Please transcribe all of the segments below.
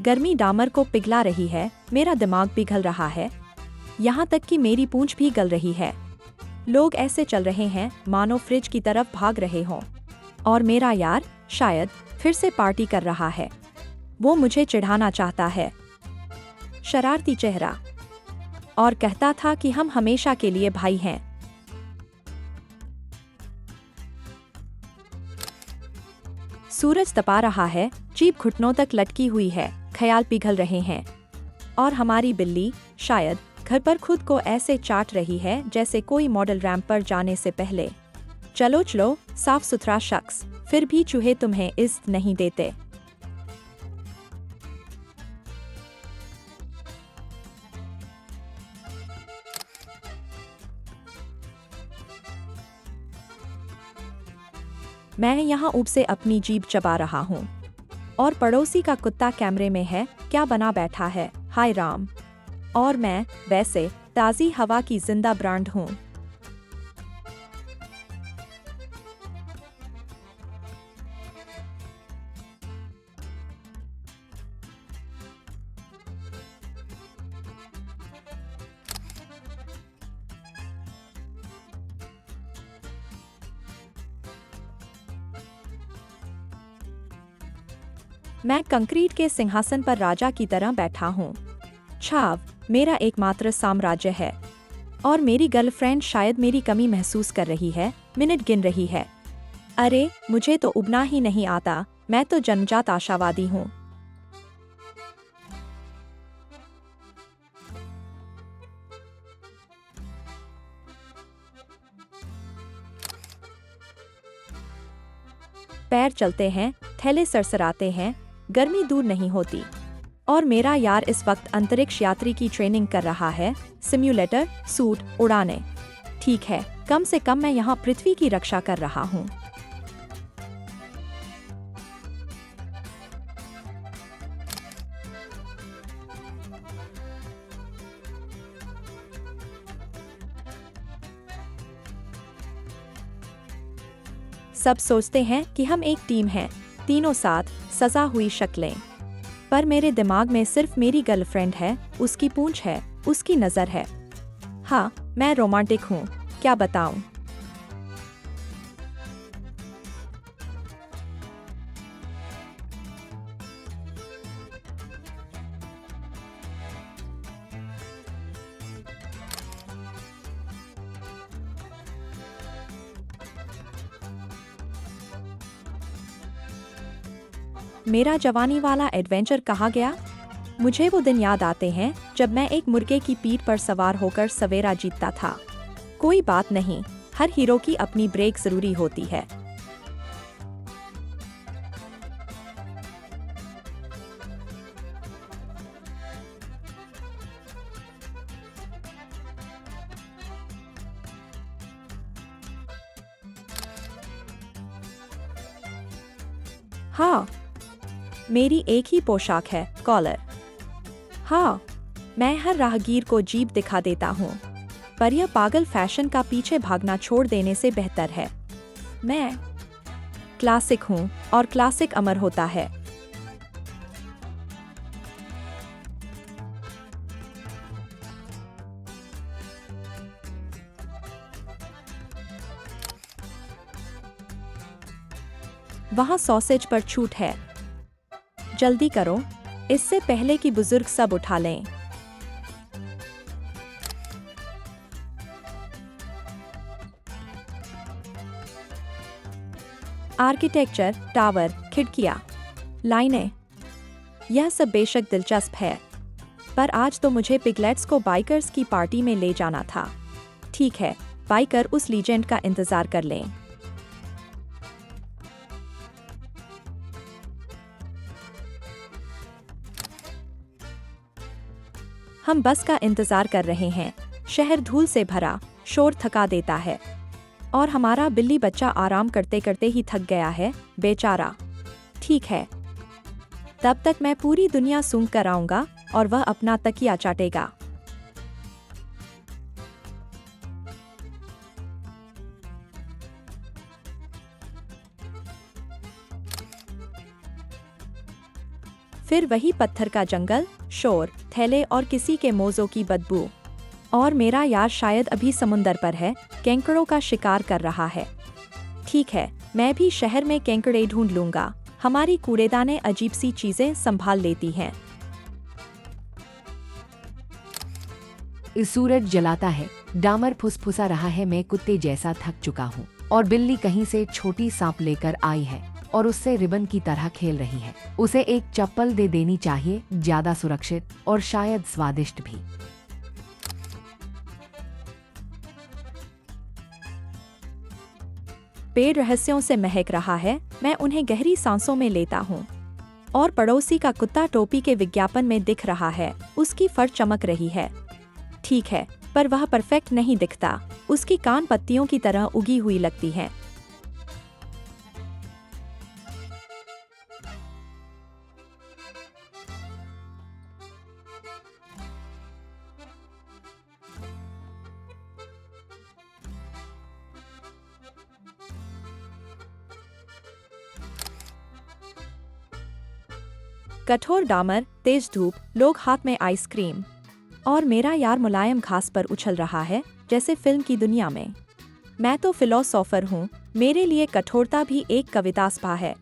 गर्मी डामर को पिघला रही है, मेरा दिमाग पिघल रहा है। यहाँ तक कि मेरी पूंछ भी गल रही है। लोग ऐसे चल रहे हैं मानो फ्रिज की तरफ भाग रहे हों। और मेरा यार शायद फिर से पार्टी कर रहा है। वो मुझे चिढ़ाना चाहता है। शरारती चेहरा। और कहता था कि हम हमेशा के लिए भाई हैं। सूरज तपा रहा है, जीभ घुटनों तक लटकी हुई है, ख्याल पिघल रहे हैं। और हमारी बिल्ली शायद घर पर खुद को ऐसे चाट रही है जैसे कोई मॉडल रैंप पर जाने से पहले। चलो चलो, साफ सुथरा शख्स, फिर भी चूहे तुम्हें इज्जत नहीं देते। मैं यहाँ ऊब से अपनी जीभ चबा रहा हूँ। और पड़ोसी का कुत्ता कैमरे में है, क्या बना बैठा है, हाय राम। और मैं वैसे ताज़ी हवा की जिंदा ब्रांड हूँ। मैं कंक्रीट के सिंहासन पर राजा की तरह बैठा हूँ। छाव मेरा एकमात्र साम्राज्य है। और मेरी गर्लफ्रेंड शायद मेरी कमी महसूस कर रही है, मिनट गिन रही है। अरे मुझे तो उबना ही नहीं आता, मैं तो जन्मजात आशावादी हूँ। पैर चलते हैं, थैले सरसराते हैं, गर्मी दूर नहीं होती। और मेरा यार इस वक्त अंतरिक्ष यात्री की ट्रेनिंग कर रहा है, सिम्युलेटर, सूट, उड़ाने। ठीक है, कम से कम मैं यहाँ पृथ्वी की रक्षा कर रहा हूँ। सब सोचते हैं कि हम एक टीम हैं, तीनों साथ, सजा हुई शक्लें। पर मेरे दिमाग में सिर्फ मेरी गर्लफ्रेंड है, उसकी पूंछ है, उसकी नज़र है। हाँ, मैं रोमांटिक हूँ, क्या बताऊँ। मेरा जवानी वाला एडवेंचर कहाँ गया? मुझे वो दिन याद आते हैं जब मैं एक मुर्गे की पीठ पर सवार होकर सवेरा जीतता था। कोई बात नहीं, हर हीरो की अपनी ब्रेक जरूरी होती है। हाँ, मेरी एक ही पोशाक है, कॉलर। हाँ, मैं हर राहगीर को जीप दिखा देता हूँ। पर यह पागल फैशन का पीछे भागना छोड़ देने से बेहतर है। मैं क्लासिक हूँ और क्लासिक अमर होता है। वहाँ सॉसेज पर छूट है। जल्दी करो, इससे पहले कि बुजुर्ग सब उठा लें। आर्किटेक्चर, टावर, खिड़कियां, लाइनें, यह सब बेशक दिलचस्प है। पर आज तो मुझे पिगलेट्स को बाइकर्स की पार्टी में ले जाना था। ठीक है, बाइकर उस लीजेंड का इंतजार कर लें। हम बस का इंतजार कर रहे हैं। शहर धूल से भरा, शोर थका देता है। और हमारा बिल्ली बच्चा आराम करते करते ही थक गया है, बेचारा। ठीक है, तब तक मैं पूरी दुनिया सूंघ कर आऊंगा और वह अपना तकिया चाटेगा। फिर वही पत्थर का जंगल, शोर, थैले और किसी के मोज़ों की बदबू। और मेरा यार शायद अभी समुंदर पर है, केंकड़ों का शिकार कर रहा है। ठीक है, मैं भी शहर में केंकड़े ढूंढ लूंगा। हमारी कूड़ेदानें अजीब सी चीजें संभाल लेती हैं। सूरज जलाता है, डामर फुसफुसा रहा है, मैं कुत्ते जैसा थक चुका हूँ। और बिल्ली कहीं से छोटी सांप लेकर आई है और उससे रिबन की तरह खेल रही है। उसे एक चप्पल दे देनी चाहिए, ज्यादा सुरक्षित और शायद स्वादिष्ट भी। पेड़ रहस्यों से महक रहा है, मैं उन्हें गहरी सांसों में लेता हूँ। और पड़ोसी का कुत्ता टोपी के विज्ञापन में दिख रहा है, उसकी फर चमक रही है। ठीक है, पर वह परफेक्ट नहीं दिखता, उसकी कान पत्तियों की तरह उगी हुई लगती हैं। कठोर डामर, तेज धूप, लोग हाथ में आइसक्रीम। और मेरा यार मुलायम घास पर उछल रहा है, जैसे फिल्म की दुनिया में। मैं तो फिलोसोफर हूँ, मेरे लिए कठोरता भी एक कविता स्पा है।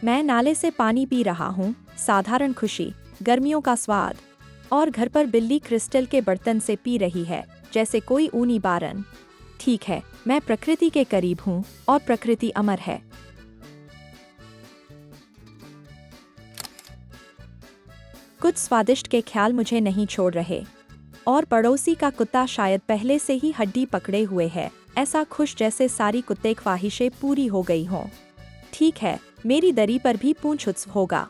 मैं नाले से पानी पी रहा हूँ, साधारण खुशी, गर्मियों का स्वाद। और घर पर बिल्ली क्रिस्टल के बर्तन से पी रही है, जैसे कोई ऊनी बारन। ठीक है, मैं प्रकृति के करीब हूँ और प्रकृति अमर है। कुछ स्वादिष्ट के ख्याल मुझे नहीं छोड़ रहे। और पड़ोसी का कुत्ता शायद पहले से ही हड्डी पकड़े हुए है, ऐसा खुश जैसे सारी कुत्ते ख्वाहिशें पूरी हो गई हों। ठीक है, मेरी दरी पर भी पूंछ उत्सव होगा।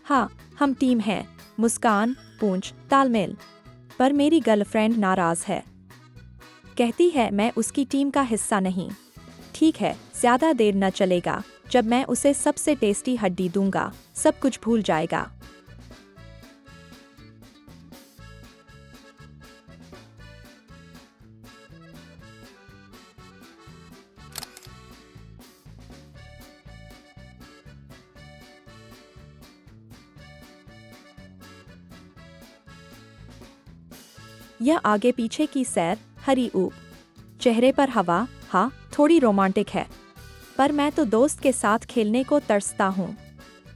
हाँ, हम टीम हैं। मुस्कान, पूंछ, तालमेल। पर मेरी गर्लफ्रेंड नाराज है। कहती है मैं उसकी टीम का हिस्सा नहीं। ठीक है, ज्यादा देर न चलेगा। जब मैं उसे सबसे टेस्टी हड्डी दूंगा, सब कुछ भूल जाएगा। यह आगे पीछे की सैर, हरी ऊप, चेहरे पर हवा, हाँ थोड़ी रोमांटिक है। पर मैं तो दोस्त के साथ खेलने को तरसता हूँ।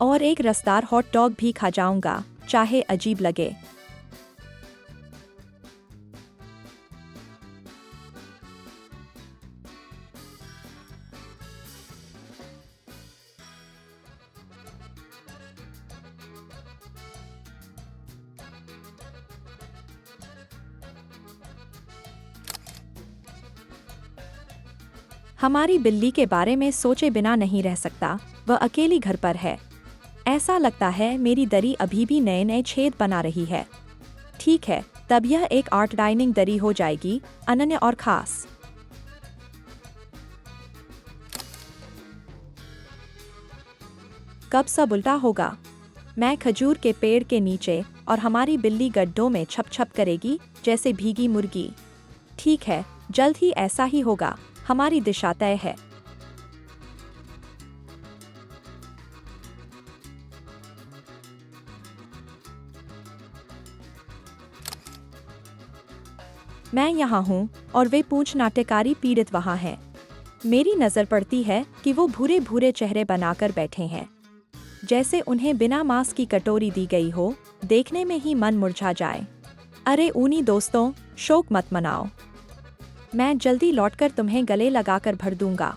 और एक रसदार हॉट डॉग भी खा जाऊंगा, चाहे अजीब लगे। हमारी बिल्ली के बारे में सोचे बिना नहीं रह सकता, वह अकेली घर पर है। ऐसा लगता है मेरी दरी अभी भी नए नए छेद बना रही है। ठीक है, तब यह एक आर्ट डाइनिंग दरी हो जाएगी, अनन्य और खास। कब सब उल्टा होगा? मैं खजूर के पेड़ के नीचे और हमारी बिल्ली गड्ढों में छप छप करेगी, जैसे भीगी मुर्गी। ठीक है, जल्द ही ऐसा ही होगा। हमारी दिशा तय है। मैं यहाँ हूँ और वे पूंछ नाट्यकारी पीड़ित वहाँ हैं। मेरी नजर पड़ती है कि वो भूरे भूरे चेहरे बनाकर बैठे हैं, जैसे उन्हें बिना मांस की कटोरी दी गई हो, देखने में ही मन मुरझा जाए। अरे ऊनी दोस्तों, शोक मत मनाओ। मैं जल्दी लौटकर तुम्हें गले लगाकर भर दूंगा।